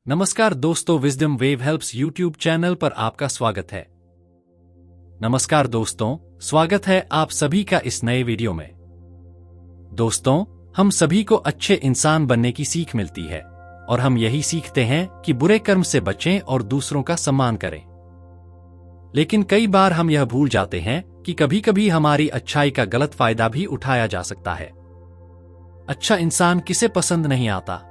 नमस्कार दोस्तों, wisdom wave helps YouTube channel पर आपका स्वागत है। नमस्कार दोस्तों, स्वागत है आप सभी का इस नए वीडियो में। दोस्तों, हम सभी को अच्छे इंसान बनने की सीख मिलती है और हम यही सीखते हैं कि बुरे कर्म से बचें और दूसरों का सम्मान करें। लेकिन कई बार हम यह भूल जाते हैं कि कभी-कभी हमारी अच्छाई का गलत फायदा भी उठाया जा सकता है। अच्छा इंसान किसे पसंद नहीं आता?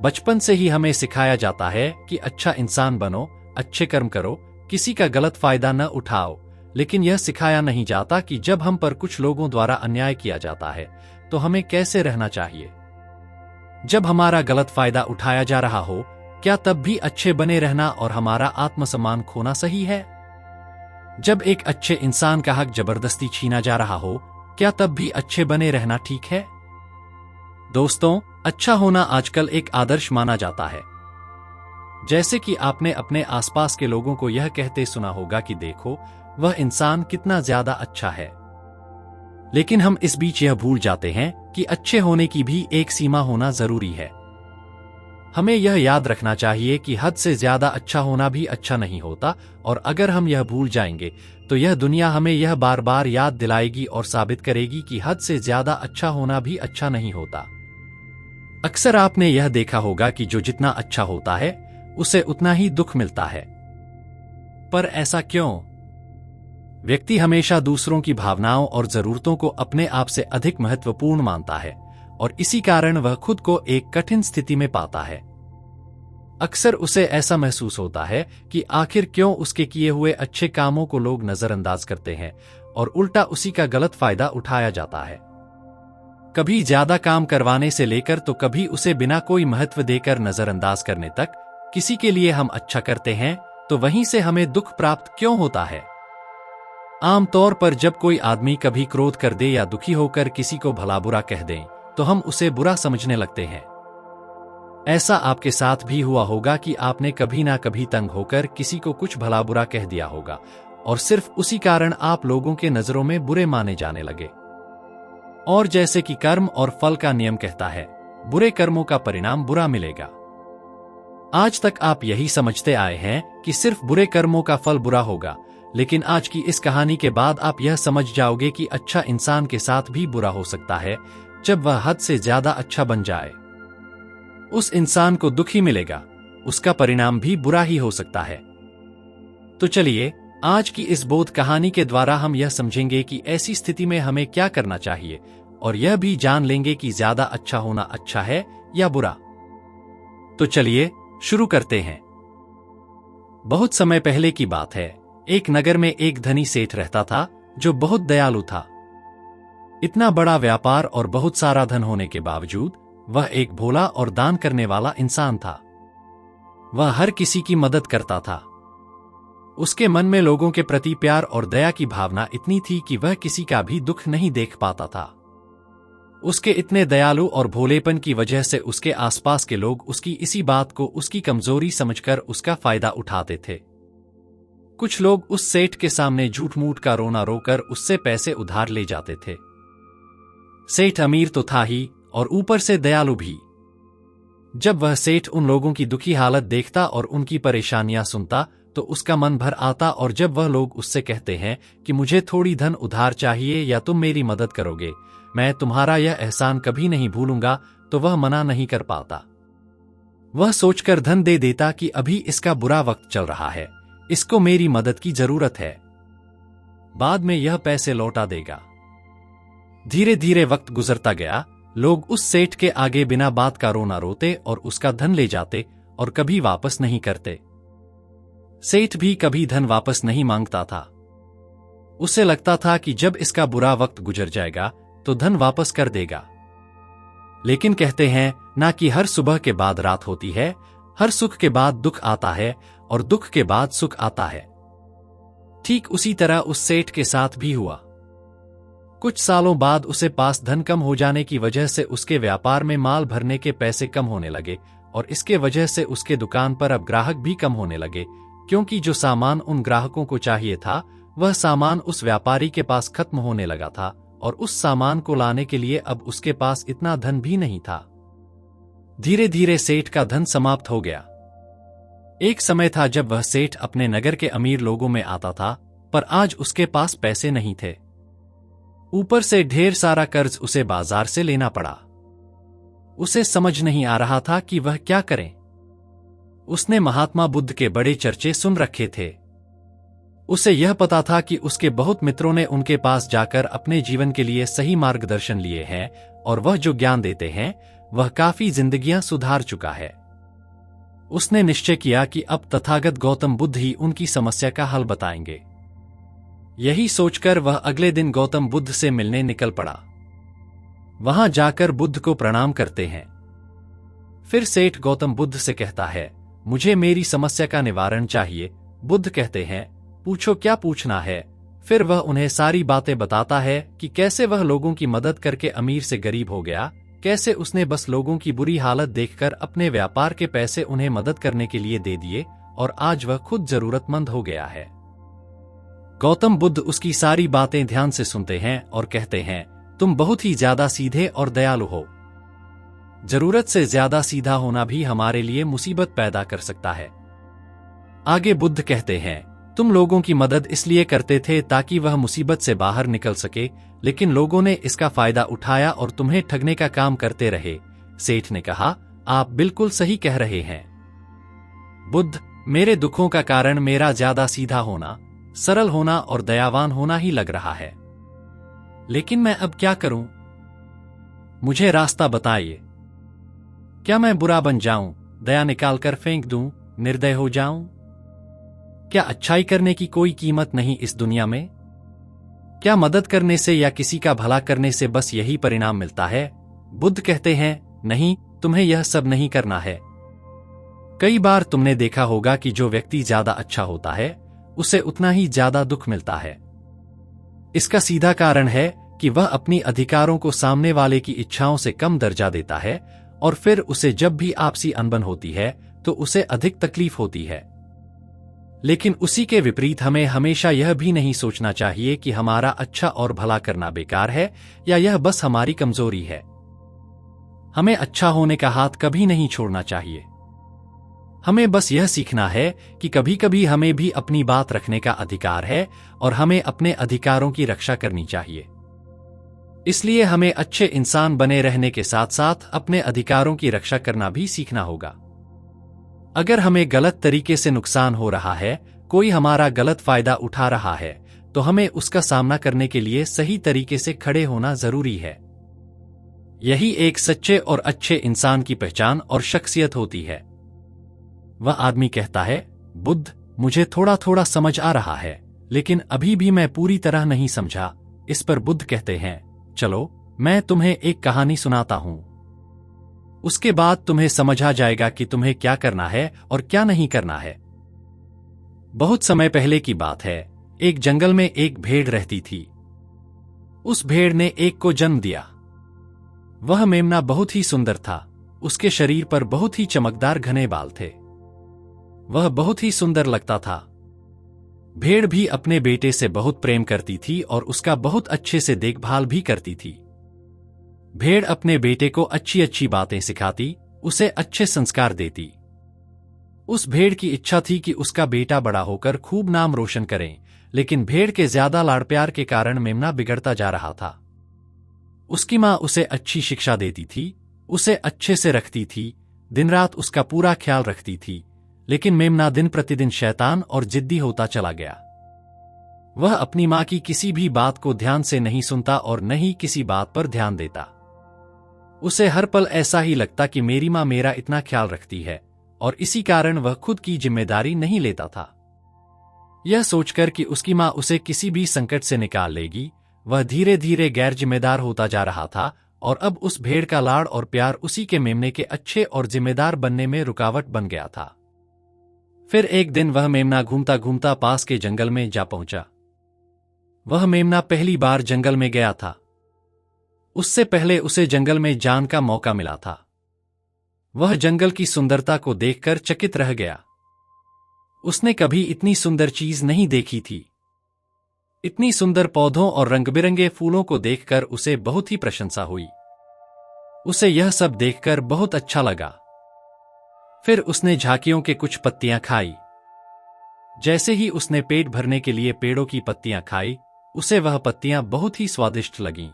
बचपन से ही हमें सिखाया जाता है कि अच्छा इंसान बनो, अच्छे कर्म करो, किसी का गलत फायदा न उठाओ। लेकिन यह सिखाया नहीं जाता कि जब हम पर कुछ लोगों द्वारा अन्याय किया जाता है तो हमें कैसे रहना चाहिए। जब हमारा गलत फायदा उठाया जा रहा हो, क्या तब भी अच्छे बने रहना और हमारा आत्मसम्मान खोना सही है? जब एक अच्छे इंसान का हक जबरदस्ती छीना जा रहा हो, क्या तब भी अच्छे बने रहना ठीक है? दोस्तों, अच्छा होना आजकल एक आदर्श माना जाता है। जैसे कि आपने अपने आसपास के लोगों को यह कहते सुना होगा कि देखो, वह इंसान कितना ज्यादा अच्छा है। लेकिन हम इस बीच यह भूल जाते हैं कि अच्छे होने की भी एक सीमा होना जरूरी है। हमें यह याद रखना चाहिए कि हद से ज्यादा अच्छा होना भी अच्छा नहीं होता, और अगर हम यह भूल जाएंगे तो यह दुनिया हमें यह बार बार याद दिलाएगी और साबित करेगी कि हद से ज्यादा अच्छा होना भी अच्छा नहीं होता। अक्सर आपने यह देखा होगा कि जो जितना अच्छा होता है उसे उतना ही दुख मिलता है। पर ऐसा क्यों? व्यक्ति हमेशा दूसरों की भावनाओं और जरूरतों को अपने आप से अधिक महत्वपूर्ण मानता है और इसी कारण वह खुद को एक कठिन स्थिति में पाता है। अक्सर उसे ऐसा महसूस होता है कि आखिर क्यों उसके किए हुए अच्छे कामों को लोग नजरअंदाज करते हैं और उल्टा उसी का गलत फायदा उठाया जाता है। कभी ज्यादा काम करवाने से लेकर तो कभी उसे बिना कोई महत्व देकर नजरअंदाज करने तक, किसी के लिए हम अच्छा करते हैं तो वहीं से हमें दुख प्राप्त क्यों होता है? आमतौर पर जब कोई आदमी कभी क्रोध कर दे या दुखी होकर किसी को भला बुरा कह दे तो हम उसे बुरा समझने लगते हैं। ऐसा आपके साथ भी हुआ होगा कि आपने कभी ना कभी तंग होकर किसी को कुछ भला बुरा कह दिया होगा और सिर्फ उसी कारण आप लोगों के नजरों में बुरे माने जाने लगे। और जैसे कि कर्म और फल का नियम कहता है, बुरे कर्मों का परिणाम बुरा मिलेगा। आज तक आप यही समझते आए हैं कि सिर्फ बुरे कर्मों का फल बुरा होगा, लेकिन आज की इस कहानी के बाद आप यह समझ जाओगे कि अच्छा इंसान के साथ भी बुरा हो सकता है जब वह हद से ज्यादा अच्छा बन जाए। उस इंसान को दुख ही मिलेगा, उसका परिणाम भी बुरा ही हो सकता है। तो चलिए, आज की इस बोध कहानी के द्वारा हम यह समझेंगे कि ऐसी स्थिति में हमें क्या करना चाहिए और यह भी जान लेंगे कि ज्यादा अच्छा होना अच्छा है या बुरा। तो चलिए शुरू करते हैं। बहुत समय पहले की बात है। एक नगर में एक धनी सेठ रहता था जो बहुत दयालु था। इतना बड़ा व्यापार और बहुत सारा धन होने के बावजूद वह एक भोला और दान करने वाला इंसान था। वह हर किसी की मदद करता था। उसके मन में लोगों के प्रति प्यार और दया की भावना इतनी थी कि वह किसी का भी दुख नहीं देख पाता था। उसके इतने दयालु और भोलेपन की वजह से उसके आसपास के लोग उसकी इसी बात को उसकी कमजोरी समझकर उसका फायदा उठाते थे। कुछ लोग उस सेठ के सामने झूठ मूठ का रोना रोकर उससे पैसे उधार ले जाते थे। सेठ अमीर तो था ही और ऊपर से दयालु भी। जब वह सेठ उन लोगों की दुखी हालत देखता और उनकी परेशानियां सुनता तो उसका मन भर आता, और जब वह लोग उससे कहते हैं कि मुझे थोड़ी धन उधार चाहिए या तुम मेरी मदद करोगे, मैं तुम्हारा यह एहसान कभी नहीं भूलूंगा, तो वह मना नहीं कर पाता। वह सोचकर धन दे देता कि अभी इसका बुरा वक्त चल रहा है, इसको मेरी मदद की जरूरत है, बाद में यह पैसे लौटा देगा। धीरे धीरे वक्त गुजरता गया। लोग उस सेठ के आगे बिना बात का रोना रोते और उसका धन ले जाते और कभी वापस नहीं करते। सेठ भी कभी धन वापस नहीं मांगता था। उसे लगता था कि जब इसका बुरा वक्त गुजर जाएगा तो धन वापस कर देगा। लेकिन कहते हैं ना कि हर सुबह के बाद रात होती है, हर सुख के बाद दुख आता है और दुख के बाद सुख आता है। ठीक उसी तरह उस सेठ के साथ भी हुआ। कुछ सालों बाद उसे पास धन कम हो जाने की वजह से उसके व्यापार में माल भरने के पैसे कम होने लगे और इसके वजह से उसके दुकान पर अब ग्राहक भी कम होने लगे, क्योंकि जो सामान उन ग्राहकों को चाहिए था वह सामान उस व्यापारी के पास खत्म होने लगा था और उस सामान को लाने के लिए अब उसके पास इतना धन भी नहीं था। धीरे धीरे सेठ का धन समाप्त हो गया। एक समय था जब वह सेठ अपने नगर के अमीर लोगों में आता था, पर आज उसके पास पैसे नहीं थे। ऊपर से ढेर सारा कर्ज उसे बाजार से लेना पड़ा। उसे समझ नहीं आ रहा था कि वह क्या करे। उसने महात्मा बुद्ध के बड़े चर्चे सुन रखे थे। उसे यह पता था कि उसके बहुत मित्रों ने उनके पास जाकर अपने जीवन के लिए सही मार्गदर्शन लिए हैं और वह जो ज्ञान देते हैं वह काफी जिंदगियां सुधार चुका है। उसने निश्चय किया कि अब तथागत गौतम बुद्ध ही उनकी समस्या का हल बताएंगे। यही सोचकर वह अगले दिन गौतम बुद्ध से मिलने निकल पड़ा। वहां जाकर बुद्ध को प्रणाम करते हैं। फिर सेठ गौतम बुद्ध से कहता है, मुझे मेरी समस्या का निवारण चाहिए। बुद्ध कहते हैं, पूछो क्या पूछना है। फिर वह उन्हें सारी बातें बताता है कि कैसे वह लोगों की मदद करके अमीर से गरीब हो गया, कैसे उसने बस लोगों की बुरी हालत देखकर अपने व्यापार के पैसे उन्हें मदद करने के लिए दे दिए और आज वह खुद जरूरतमंद हो गया है। गौतम बुद्ध उसकी सारी बातें ध्यान से सुनते हैं और कहते हैं, तुम बहुत ही ज्यादा सीधे और दयालु हो। जरूरत से ज्यादा सीधा होना भी हमारे लिए मुसीबत पैदा कर सकता है। आगे बुद्ध कहते हैं, तुम लोगों की मदद इसलिए करते थे ताकि वह मुसीबत से बाहर निकल सके, लेकिन लोगों ने इसका फायदा उठाया और तुम्हें ठगने का काम करते रहे। सेठ ने कहा, आप बिल्कुल सही कह रहे हैं बुद्ध, मेरे दुखों का कारण मेरा ज्यादा सीधा होना, सरल होना और दयावान होना ही लग रहा है। लेकिन मैं अब क्या करूं? मुझे रास्ता बताइए। क्या मैं बुरा बन जाऊं, दया निकालकर फेंक दूं, निर्दय हो जाऊं? क्या अच्छाई करने की कोई कीमत नहीं इस दुनिया में? क्या मदद करने से या किसी का भला करने से बस यही परिणाम मिलता है? बुद्ध कहते हैं, नहीं, तुम्हें यह सब नहीं करना है। कई बार तुमने देखा होगा कि जो व्यक्ति ज्यादा अच्छा होता है उसे उतना ही ज्यादा दुख मिलता है। इसका सीधा कारण है कि वह अपनी अधिकारों को सामने वाले की इच्छाओं से कम दर्जा देता है और फिर उसे जब भी आपसी अनबन होती है तो उसे अधिक तकलीफ होती है। लेकिन उसी के विपरीत हमें हमेशा यह भी नहीं सोचना चाहिए कि हमारा अच्छा और भला करना बेकार है या यह बस हमारी कमजोरी है। हमें अच्छा होने का हाथ कभी नहीं छोड़ना चाहिए। हमें बस यह सीखना है कि कभी कभी हमें भी अपनी बात रखने का अधिकार है और हमें अपने अधिकारों की रक्षा करनी चाहिए। इसलिए हमें अच्छे इंसान बने रहने के साथ साथ अपने अधिकारों की रक्षा करना भी सीखना होगा। अगर हमें गलत तरीके से नुकसान हो रहा है, कोई हमारा गलत फायदा उठा रहा है, तो हमें उसका सामना करने के लिए सही तरीके से खड़े होना जरूरी है। यही एक सच्चे और अच्छे इंसान की पहचान और शख्सियत होती है। वह आदमी कहता है, बुद्ध, मुझे थोड़ा थोड़ा समझ आ रहा है, लेकिन अभी भी मैं पूरी तरह नहीं समझा। इस पर बुद्ध कहते हैं, चलो मैं तुम्हें एक कहानी सुनाता हूं। उसके बाद तुम्हें समझ आ जाएगा कि तुम्हें क्या करना है और क्या नहीं करना है। बहुत समय पहले की बात है, एक जंगल में एक भेड़ रहती थी। उस भेड़ ने एक को जन्म दिया। वह मेमना बहुत ही सुंदर था। उसके शरीर पर बहुत ही चमकदार घने बाल थे। वह बहुत ही सुंदर लगता था। भेड़ भी अपने बेटे से बहुत प्रेम करती थी और उसका बहुत अच्छे से देखभाल भी करती थी। भेड़ अपने बेटे को अच्छी अच्छी बातें सिखाती, उसे अच्छे संस्कार देती। उस भेड़ की इच्छा थी कि उसका बेटा बड़ा होकर खूब नाम रोशन करे, लेकिन भेड़ के ज्यादा लाड़ प्यार के कारण मेमना बिगड़ता जा रहा था। उसकी मां उसे अच्छी शिक्षा देती थी, उसे अच्छे से रखती थी, दिन रात उसका पूरा ख्याल रखती थी, लेकिन मेमना दिन प्रतिदिन शैतान और जिद्दी होता चला गया। वह अपनी मां की किसी भी बात को ध्यान से नहीं सुनता और न ही किसी बात पर ध्यान देता। उसे हर पल ऐसा ही लगता कि मेरी मां मेरा इतना ख्याल रखती है, और इसी कारण वह खुद की जिम्मेदारी नहीं लेता था। यह सोचकर कि उसकी मां उसे किसी भी संकट से निकाल लेगी, वह धीरे धीरे गैर जिम्मेदार होता जा रहा था और अब उस भेड़ का लाड़ और प्यार उसी के मेमने के अच्छे और जिम्मेदार बनने में रुकावट बन गया था। फिर एक दिन वह मेमना घूमता घूमता पास के जंगल में जा पहुंचा। वह मेमना पहली बार जंगल में गया था। उससे पहले उसे जंगल में जाने का मौका मिला था। वह जंगल की सुंदरता को देखकर चकित रह गया। उसने कभी इतनी सुंदर चीज नहीं देखी थी। इतनी सुंदर पौधों और रंग बिरंगे फूलों को देखकर उसे बहुत ही प्रशंसा हुई। उसे यह सब देखकर बहुत अच्छा लगा। फिर उसने झांकियों के कुछ पत्तियां खाई। जैसे ही उसने पेट भरने के लिए पेड़ों की पत्तियां खाई, उसे वह पत्तियां बहुत ही स्वादिष्ट लगीं।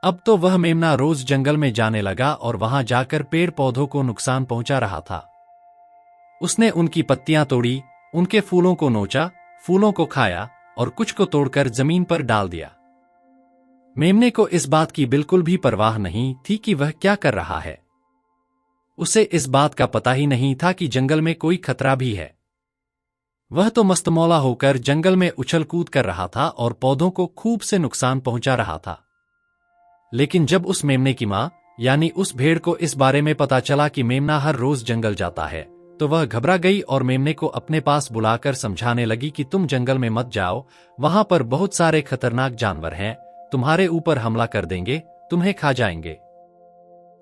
अब तो वह मेमना रोज जंगल में जाने लगा और वहां जाकर पेड़ पौधों को नुकसान पहुंचा रहा था। उसने उनकी पत्तियां तोड़ी, उनके फूलों को नोचा, फूलों को खाया और कुछ को तोड़कर जमीन पर डाल दिया। मेमने को इस बात की बिल्कुल भी परवाह नहीं थी कि वह क्या कर रहा है। उसे इस बात का पता ही नहीं था कि जंगल में कोई खतरा भी है। वह तो मस्तमौला होकर जंगल में उछल कूद कर रहा था और पौधों को खूब से नुकसान पहुंचा रहा था। लेकिन जब उस मेमने की मां यानी उस भेड़ को इस बारे में पता चला कि मेमना हर रोज जंगल जाता है, तो वह घबरा गई और मेमने को अपने पास बुलाकर समझाने लगी कि तुम जंगल में मत जाओ, वहां पर बहुत सारे खतरनाक जानवर हैं, तुम्हारे ऊपर हमला कर देंगे, तुम्हें खा जाएंगे।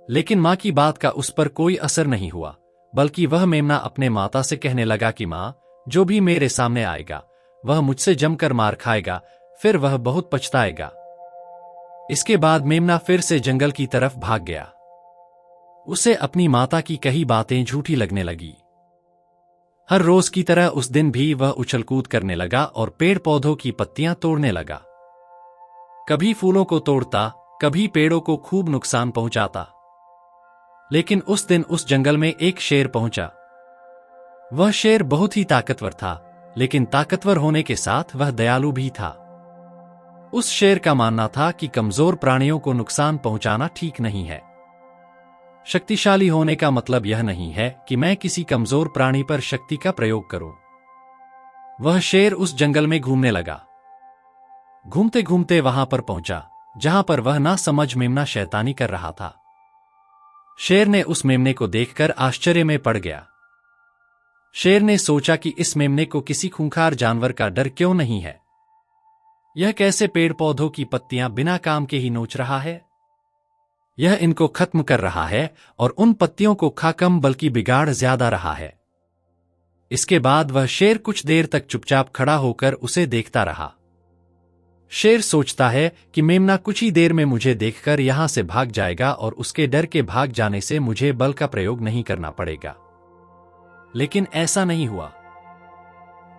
लेकिन मां की बात का उस पर कोई असर नहीं हुआ, बल्कि वह मेमना अपने माता से कहने लगा कि मां, जो भी मेरे सामने आएगा वह मुझसे जमकर मार खाएगा, फिर वह बहुत पछताएगा। इसके बाद मेमना फिर से जंगल की तरफ भाग गया। उसे अपनी माता की कही बातें झूठी लगने लगी। हर रोज की तरह उस दिन भी वह उछल कूद करने लगा और पेड़ पौधों की पत्तियां तोड़ने लगा। कभी फूलों को तोड़ता, कभी पेड़ों को खूब नुकसान पहुंचाता। लेकिन उस दिन उस जंगल में एक शेर पहुंचा। वह शेर बहुत ही ताकतवर था, लेकिन ताकतवर होने के साथ वह दयालु भी था। उस शेर का मानना था कि कमजोर प्राणियों को नुकसान पहुंचाना ठीक नहीं है। शक्तिशाली होने का मतलब यह नहीं है कि मैं किसी कमजोर प्राणी पर शक्ति का प्रयोग करूं। वह शेर उस जंगल में घूमने लगा। घूमते घूमते वहां पर पहुंचा जहां पर वह ना समझ मेमना शैतानी कर रहा था। शेर ने उस मेमने को देखकर आश्चर्य में पड़ गया। शेर ने सोचा कि इस मेमने को किसी खूंखार जानवर का डर क्यों नहीं है। यह कैसे पेड़ पौधों की पत्तियां बिना काम के ही नोच रहा है। यह इनको खत्म कर रहा है और उन पत्तियों को खा कम बल्कि बिगाड़ ज्यादा रहा है। इसके बाद वह शेर कुछ देर तक चुपचाप खड़ा होकर उसे देखता रहा। शेर सोचता है कि मेमना कुछ ही देर में मुझे देखकर यहां से भाग जाएगा और उसके डर के भाग जाने से मुझे बल का प्रयोग नहीं करना पड़ेगा। लेकिन ऐसा नहीं हुआ।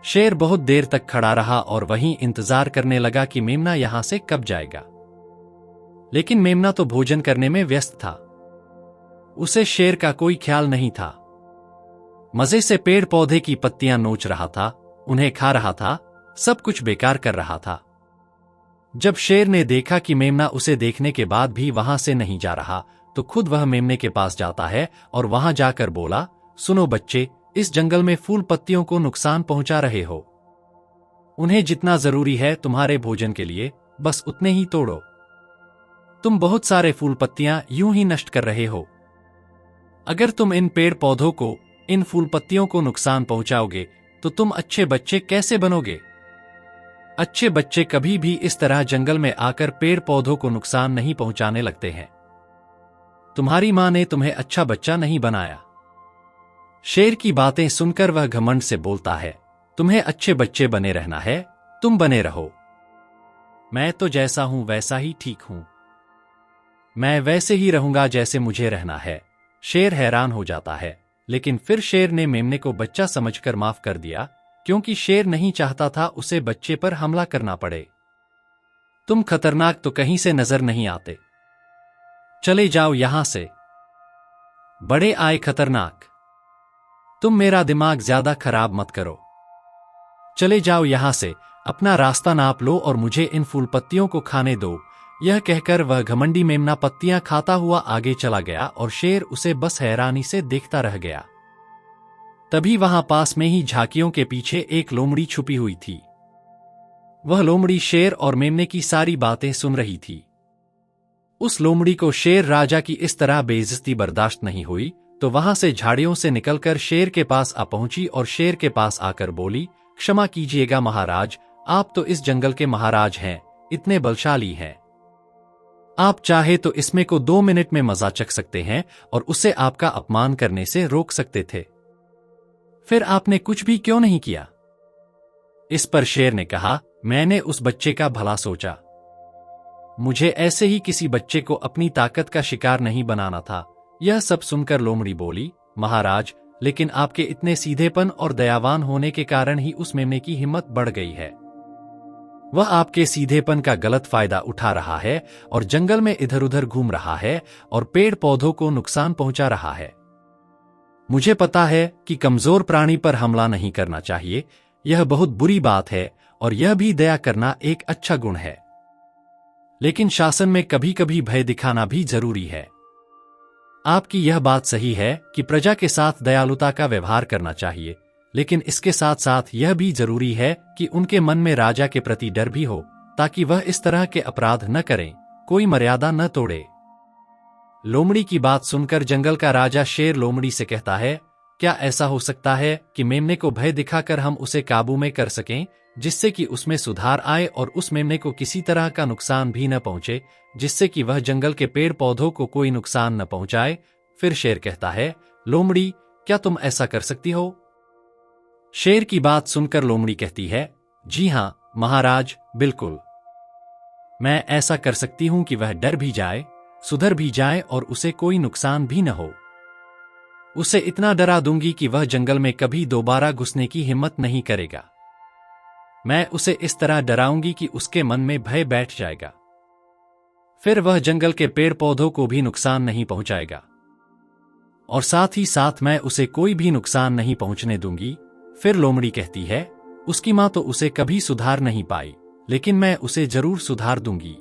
शेर बहुत देर तक खड़ा रहा और वहीं इंतजार करने लगा कि मेमना यहां से कब जाएगा। लेकिन मेमना तो भोजन करने में व्यस्त था। उसे शेर का कोई ख्याल नहीं था। मजे से पेड़ पौधे की पत्तियां नोच रहा था, उन्हें खा रहा था, सब कुछ बेकार कर रहा था। जब शेर ने देखा कि मेमना उसे देखने के बाद भी वहां से नहीं जा रहा, तो खुद वह मेमने के पास जाता है और वहां जाकर बोला, सुनो बच्चे, इस जंगल में फूल पत्तियों को नुकसान पहुंचा रहे हो। उन्हें जितना जरूरी है तुम्हारे भोजन के लिए, बस उतने ही तोड़ो। तुम बहुत सारे फूल पत्तियां यूं ही नष्ट कर रहे हो। अगर तुम इन पेड़ पौधों को, इन फूल पत्तियों को नुकसान पहुंचाओगे, तो तुम अच्छे बच्चे कैसे बनोगे। अच्छे बच्चे कभी भी इस तरह जंगल में आकर पेड़ पौधों को नुकसान नहीं पहुंचाने लगते हैं। तुम्हारी मां ने तुम्हें अच्छा बच्चा नहीं बनाया। शेर की बातें सुनकर वह घमंड से बोलता है, तुम्हें अच्छे बच्चे बने रहना है, तुम बने रहो। मैं तो जैसा हूं वैसा ही ठीक हूं। मैं वैसे ही रहूंगा जैसे मुझे रहना है। शेर हैरान हो जाता है, लेकिन फिर शेर ने मेमने को बच्चा समझकर माफ कर दिया, क्योंकि शेर नहीं चाहता था उसे बच्चे पर हमला करना पड़े। तुम खतरनाक तो कहीं से नजर नहीं आते, चले जाओ यहां से। बड़े आए खतरनाक, तुम मेरा दिमाग ज्यादा खराब मत करो। चले जाओ यहां से, अपना रास्ता नाप लो और मुझे इन फूल पत्तियों को खाने दो। यह कहकर वह घमंडी मेमना पत्तियां खाता हुआ आगे चला गया और शेर उसे बस हैरानी से देखता रह गया। तभी वहां पास में ही झांकियों के पीछे एक लोमड़ी छुपी हुई थी। वह लोमड़ी शेर और मेमने की सारी बातें सुन रही थी। उस लोमड़ी को शेर राजा की इस तरह बेइज्जती बर्दाश्त नहीं हुई, तो वहां से झाड़ियों से निकलकर शेर के पास आ पहुंची और शेर के पास आकर बोली, क्षमा कीजिएगा महाराज, आप तो इस जंगल के महाराज हैं, इतने बलशाली हैं। आप चाहे तो इसमें को 2 मिनट में मजा चख सकते हैं और उसे आपका अपमान करने से रोक सकते थे। फिर आपने कुछ भी क्यों नहीं किया। इस पर शेर ने कहा, मैंने उस बच्चे का भला सोचा। मुझे ऐसे ही किसी बच्चे को अपनी ताकत का शिकार नहीं बनाना था। यह सब सुनकर लोमड़ी बोली, महाराज, लेकिन आपके इतने सीधेपन और दयावान होने के कारण ही उस मेमने की हिम्मत बढ़ गई है। वह आपके सीधेपन का गलत फायदा उठा रहा है और जंगल में इधर उधर घूम रहा है और पेड़ पौधों को नुकसान पहुंचा रहा है। मुझे पता है कि कमजोर प्राणी पर हमला नहीं करना चाहिए, यह बहुत बुरी बात है, और यह भी दया करना एक अच्छा गुण है। लेकिन शासन में कभी कभी भय दिखाना भी जरूरी है। आपकी यह बात सही है कि प्रजा के साथ दयालुता का व्यवहार करना चाहिए, लेकिन इसके साथ साथ यह भी जरूरी है कि उनके मन में राजा के प्रति डर भी हो, ताकि वह इस तरह के अपराध न करें, कोई मर्यादा न तोड़े। लोमड़ी की बात सुनकर जंगल का राजा शेर लोमड़ी से कहता है, क्या ऐसा हो सकता है कि मेमने को भय दिखाकर हम उसे काबू में कर सकें, जिससे कि उसमें सुधार आए और उस मेमने को किसी तरह का नुकसान भी न पहुंचे, जिससे कि वह जंगल के पेड़ पौधों को कोई नुकसान न पहुंचाए। फिर शेर कहता है, लोमड़ी, क्या तुम ऐसा कर सकती हो? शेर की बात सुनकर लोमड़ी कहती है, जी हां महाराज, बिल्कुल। मैं ऐसा कर सकती हूं कि वह डर भी जाए, सुधर भी जाए और उसे कोई नुकसान भी न हो। उसे इतना डरा दूंगी कि वह जंगल में कभी दोबारा घुसने की हिम्मत नहीं करेगा। मैं उसे इस तरह डराऊंगी कि उसके मन में भय बैठ जाएगा। फिर वह जंगल के पेड़ पौधों को भी नुकसान नहीं पहुंचाएगा, और साथ ही साथ मैं उसे कोई भी नुकसान नहीं पहुंचने दूंगी। फिर लोमड़ी कहती है, उसकी मां तो उसे कभी सुधार नहीं पाई, लेकिन मैं उसे जरूर सुधार दूंगी।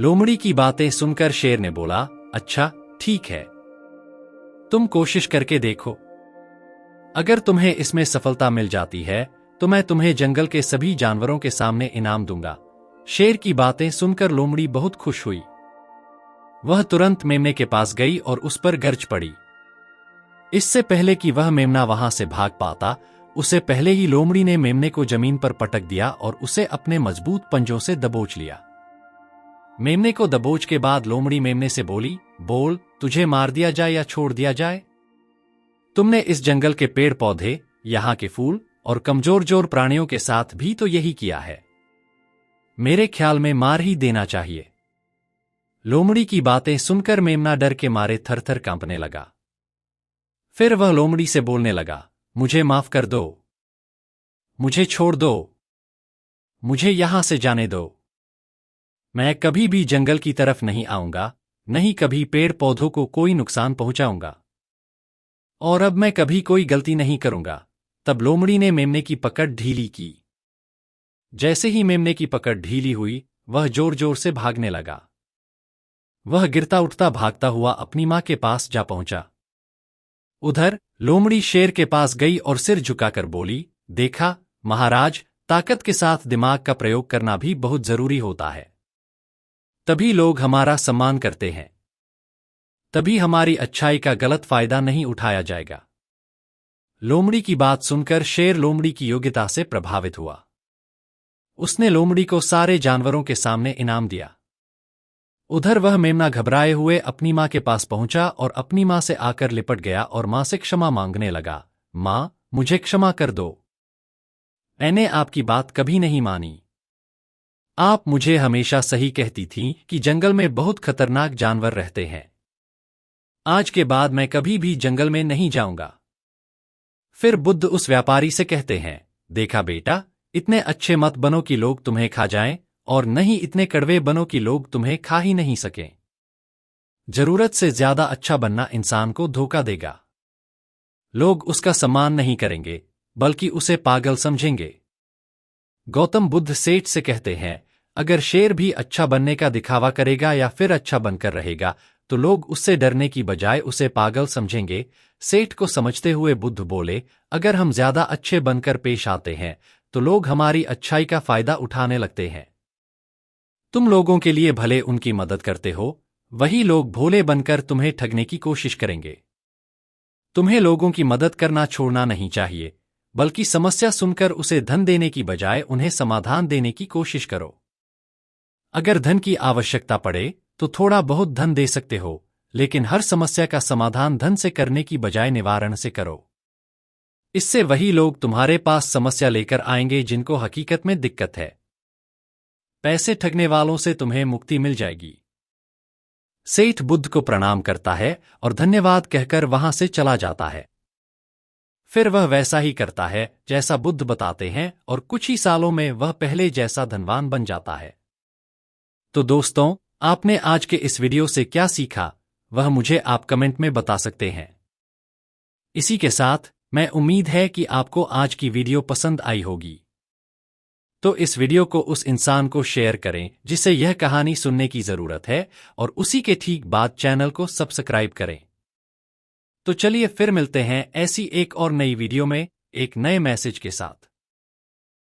लोमड़ी की बातें सुनकर शेर ने बोला, अच्छा ठीक है, तुम कोशिश करके देखो। अगर तुम्हें इसमें सफलता मिल जाती है तो मैं तुम्हें जंगल के सभी जानवरों के सामने इनाम दूंगा। शेर की बातें सुनकर लोमड़ी बहुत खुश हुई। वह तुरंत मेमने के पास गई और उस पर गरज पड़ी। इससे पहले कि वह मेमना वहां से भाग पाता, उसे पहले ही लोमड़ी ने मेमने को जमीन पर पटक दिया और उसे अपने मजबूत पंजों से दबोच लिया। मेमने को दबोच के बाद लोमड़ी मेमने से बोली, बोल, तुझे मार दिया जाए या छोड़ दिया जाए? तुमने इस जंगल के पेड़ पौधे, यहाँ के फूल और कमजोर प्राणियों के साथ भी तो यही किया है। मेरे ख्याल में मार ही देना चाहिए। लोमड़ी की बातें सुनकर मेमना डर के मारे थर-थर कांपने लगा। फिर वह लोमड़ी से बोलने लगा, मुझे माफ कर दो, मुझे छोड़ दो, मुझे यहां से जाने दो। मैं कभी भी जंगल की तरफ नहीं आऊंगा, नहीं कभी पेड़ पौधों को कोई नुकसान पहुंचाऊंगा, और अब मैं कभी कोई गलती नहीं करूंगा। तब लोमड़ी ने मेमने की पकड़ ढीली की। जैसे ही मेमने की पकड़ ढीली हुई, वह जोर जोर से भागने लगा। वह गिरता उठता भागता हुआ अपनी मां के पास जा पहुंचा। उधर लोमड़ी शेर के पास गई और सिर झुकाकर बोली, देखा महाराज, ताकत के साथ दिमाग का प्रयोग करना भी बहुत जरूरी होता है। तभी लोग हमारा सम्मान करते हैं, तभी हमारी अच्छाई का गलत फायदा नहीं उठाया जाएगा। लोमड़ी की बात सुनकर शेर लोमड़ी की योग्यता से प्रभावित हुआ। उसने लोमड़ी को सारे जानवरों के सामने इनाम दिया। उधर वह मेमना घबराए हुए अपनी मां के पास पहुंचा और अपनी मां से आकर लिपट गया और मां से क्षमा मांगने लगा, मां, मुझे क्षमा कर दो। मैंने आपकी बात कभी नहीं मानी। आप मुझे हमेशा सही कहती थीं कि जंगल में बहुत खतरनाक जानवर रहते हैं। आज के बाद मैं कभी भी जंगल में नहीं जाऊंगा। फिर बुद्ध उस व्यापारी से कहते हैं, देखा बेटा, इतने अच्छे मत बनो कि लोग तुम्हें खा जाएं, और नहीं इतने कड़वे बनो कि लोग तुम्हें खा ही नहीं सकें। जरूरत से ज्यादा अच्छा बनना इंसान को धोखा देगा। लोग उसका सम्मान नहीं करेंगे, बल्कि उसे पागल समझेंगे। गौतम बुद्ध सेठ से कहते हैं, अगर शेर भी अच्छा बनने का दिखावा करेगा या फिर अच्छा बनकर रहेगा, तो लोग उससे डरने की बजाय उसे पागल समझेंगे। सेठ को समझते हुए बुद्ध बोले, अगर हम ज्यादा अच्छे बनकर पेश आते हैं तो लोग हमारी अच्छाई का फायदा उठाने लगते हैं। तुम लोगों के लिए भले उनकी मदद करते हो, वही लोग भोले बनकर तुम्हें ठगने की कोशिश करेंगे। तुम्हें लोगों की मदद करना छोड़ना नहीं चाहिए, बल्कि समस्या सुनकर उसे धन देने की बजाय उन्हें समाधान देने की कोशिश करो। अगर धन की आवश्यकता पड़े तो थोड़ा बहुत धन दे सकते हो, लेकिन हर समस्या का समाधान धन से करने की बजाय निवारण से करो। इससे वही लोग तुम्हारे पास समस्या लेकर आएंगे जिनको हकीकत में दिक्कत है। पैसे ठगने वालों से तुम्हें मुक्ति मिल जाएगी। सेठ बुद्ध को प्रणाम करता है और धन्यवाद कहकर वहां से चला जाता है। फिर वह वैसा ही करता है जैसा बुद्ध बताते हैं और कुछ ही सालों में वह पहले जैसा धनवान बन जाता है। तो दोस्तों, आपने आज के इस वीडियो से क्या सीखा, वह मुझे आप कमेंट में बता सकते हैं। इसी के साथ मैं उम्मीद है कि आपको आज की वीडियो पसंद आई होगी। तो इस वीडियो को उस इंसान को शेयर करें जिसे यह कहानी सुनने की जरूरत है और उसी के ठीक बाद चैनल को सब्सक्राइब करें। तो चलिए फिर मिलते हैं ऐसी एक और नई वीडियो में एक नए मैसेज के साथ।